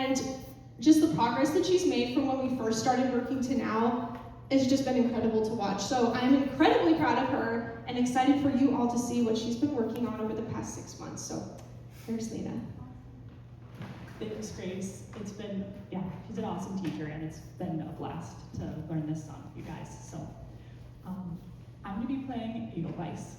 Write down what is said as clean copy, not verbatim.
And just the progress that she's made from when we first started working to now has just been incredible to watch. So I'm incredibly proud of her and excited for you all to see what she's been working on over the past 6 months. So there's Lena. Thanks, Grace. It's been, she's an awesome teacher, and it's been a blast to learn this song with you guys. So I'm going to be playing Edelweiss.